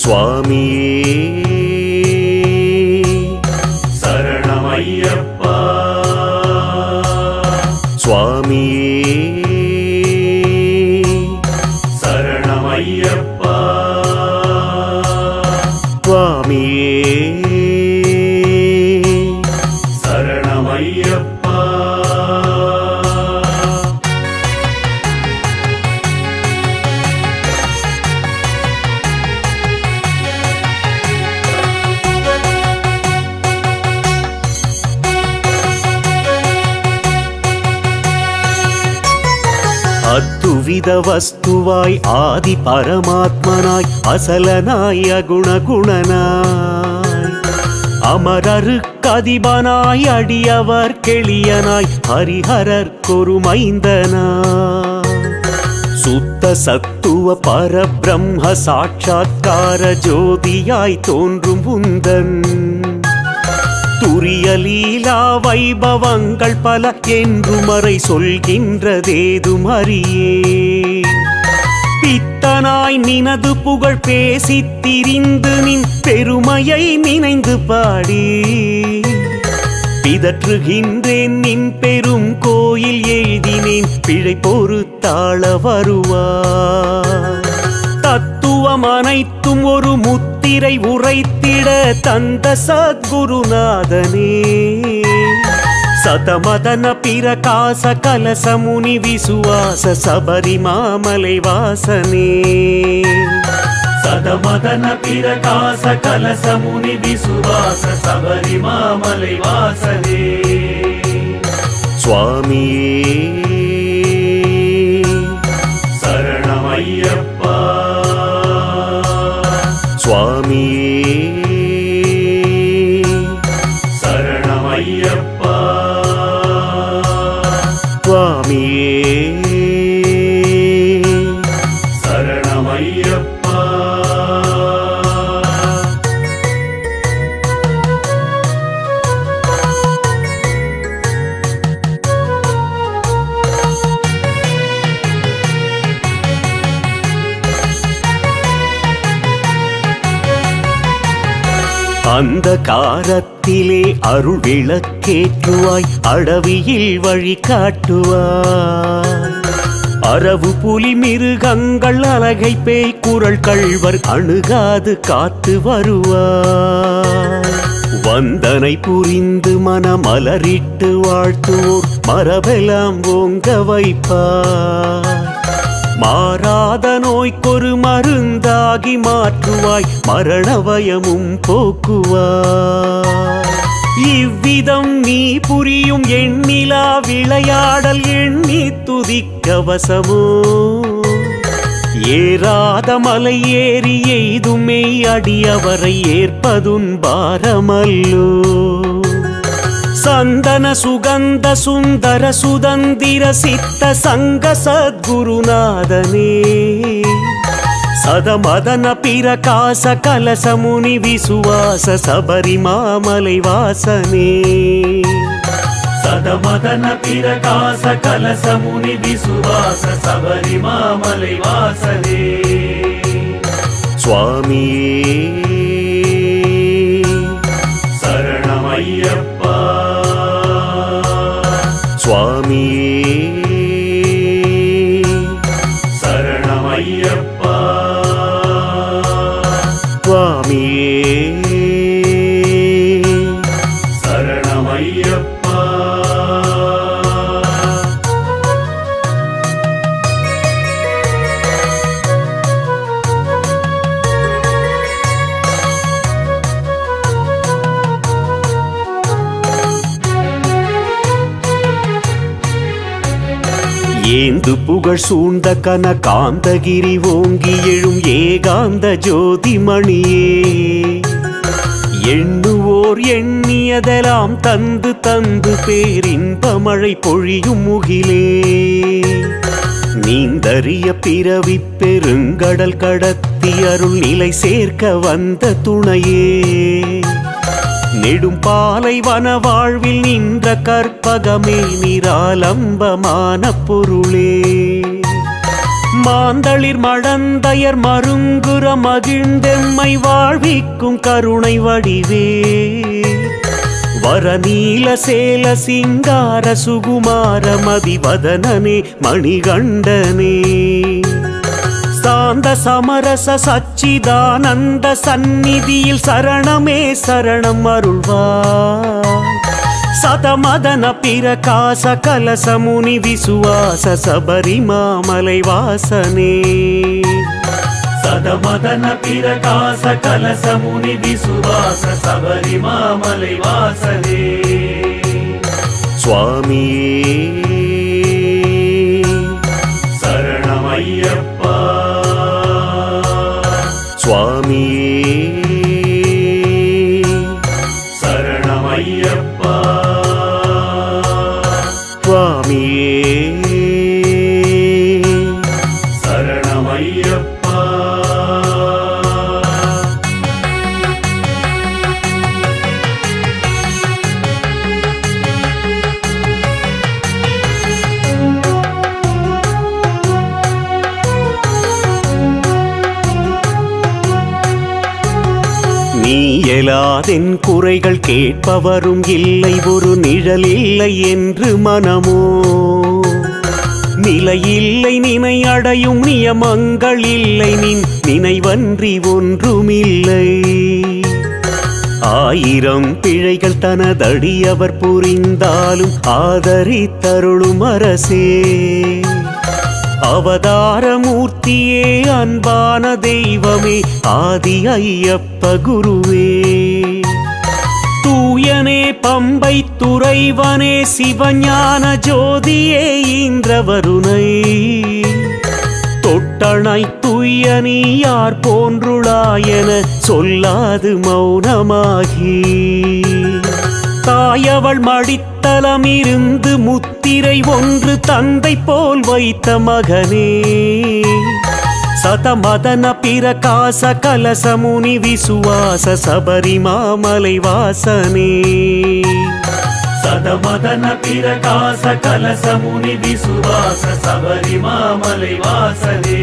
சுவாமியே சரணமையப்பா சுவாமியே சரணமையப்பா சுவாமியே சரணமையப்பா அத்துவித வஸ்துவாய் ஆதி பரமாத்மனாய் அசலனாய் அகுணகுணனாய் அமரருக்கதிபனாய் அடியவர் கெளியனாய் ஹரிஹரர்க்கொரு மைந்தனாய் சுத்த சத்துவ பரபிரம்ம சாட்சாத்கார ஜோதியாய் தோன்றும் உந்தன் துரிய லீலா வைபவங்கள் பல என்று மறை சொல்கின்றதேதும் அறியே பித்தனாய் நினது புகழ் பேசித் திரிந்து நின் பெருமையை நினைந்து பாடி பிதற்றுகின்றேன் நின் பெரும் கோயில் எழுதினேன் பிழை பொறுத்தாள வருவார் தத்துவம் அனைத்தும் ஒரு முத்திரை உரைத்திட தந்த சத்குருநாதனே சதமதன பிரகாச கலசமுனி விசுவாச சபரிமாமலை வாசனே சதமதன பிரகாச கலசமுனி விசுவாச சபரிமாமலை வாசனே சுவாமியே சரணமையப்பா சுவாமியே சரணமையப்பா சுவாமியே சரணமையப்பா அந்த காலத்திலே அருள் விளக்கேற்றுவாய் அடவியில் வழி காட்டுவாய் அரவு புலி மிருகங்கள் அலகை பேய் குரல் கள்வர் அணுகாது காத்து வருவாய் வந்தனை புரிந்து மனமலரிட்டு வாழ்த்துவோர் மரபெல்லாம் ஓங்க வைப்பாய் மாறாத நோய்க்கொரு மருந்தாகி மாற்றுவாய் மரண பயமும் போக்குவாய் இவ்விதம் நீ புரியும் எண்ணிலா விளையாடல் எண்ணி துதிக்க வசமோ ஏறாத மலை ஏறி எய்துமே அடியவரை ஏற்பதுன் பாரமல்லோ சந்தன சுகந்த சுந்தர சுதந்திர சித்த சங்க சத்குருநாதனே சதமதன பிரகாச கலசமுனி விசுவாச சபரிமாமலை வாசனே சதமதன பிரகாச கலசமுனி விசுவாச சபரிமாமலை வாசனே சுவாமியே சரணமையப்பா சுவாமியே சரணமையப்பா சுவாமியே சரணமையப்பா ஏந்து புகழ் சூழ்ந்த கனகாந்தகிரி ஓங்கி எழும் ஏகாந்த ஜோதிமணியே எண்ணுவோர் எண்ணியதெல்லாம் தந்து தந்து பேரின்ப மழை பொழியும் முகிலே நீந்தறிய பிறவி பெருங்கடல் கடத்தி அருள் நிலை சேர்க்க வந்த துணையே நெடும் பாலை வன வாழ்வில் நின்ற கற்பகமே நிராலம்பமான பொருளே மாந்தளிர் மடந்தையர் மருங்குற மகிழ்ந்தெம்மை வாழ்விக்கும் கருணை வடிவே வரநீல சேல சிங்கார சுகுமார மதிவதனனே மணிகண்டனே சாந்த சமரச சச்சிதானந்த சந்நிதியில் சரணமே சரணம் அருள்வாய் சதமதன பிரகாச கலசமுனி விசுவாச சபரிமாமலை வாசனே சதமதன பிரகாச கலசமுனி விசுவாச சபரிமாமலை வாசனே சுவாமியே சரணமையப்பா சுவாமியே சரணமையப்பா சுவாமியே சரணமையப்பா நீ எலாதென் குறைகள் கேட்பவரும் இல்லை ஒரு நிழல் இல்லை என்று மனமோ நிலையில்லை நினை அடையும் நியமங்கள் இல்லை நின் நினைவன்றி ஒன்றுமில்லை ஆயிரம் பிழைகள் தனதடியவர் புரிந்தாலும் ஆதரித்தருளும் அரசே அவதாரமூர்த்தியே அன்பான தெய்வமே ஆதி ஐயப்ப குருவே தூயனே பம்பை துறைவனே சிவஞான ஜோதியே இந்திரவருணை தொட்டணை துய்யனி யார் போன்றுளாயென சொல்லாது மௌனமாகி தாயவள் மடித்தலம் இருந்து முத்திரை ஒன்று தந்தை போல் வைத்த மகனே சதமதன பிரகாச கலசமுனி விசுவாச சபரிமாமலை வாசனே சதமதன பிரகாச கலசமுனி விசுவாச சபரிமாமலை வாசனே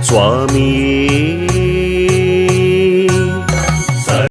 சுவாமியே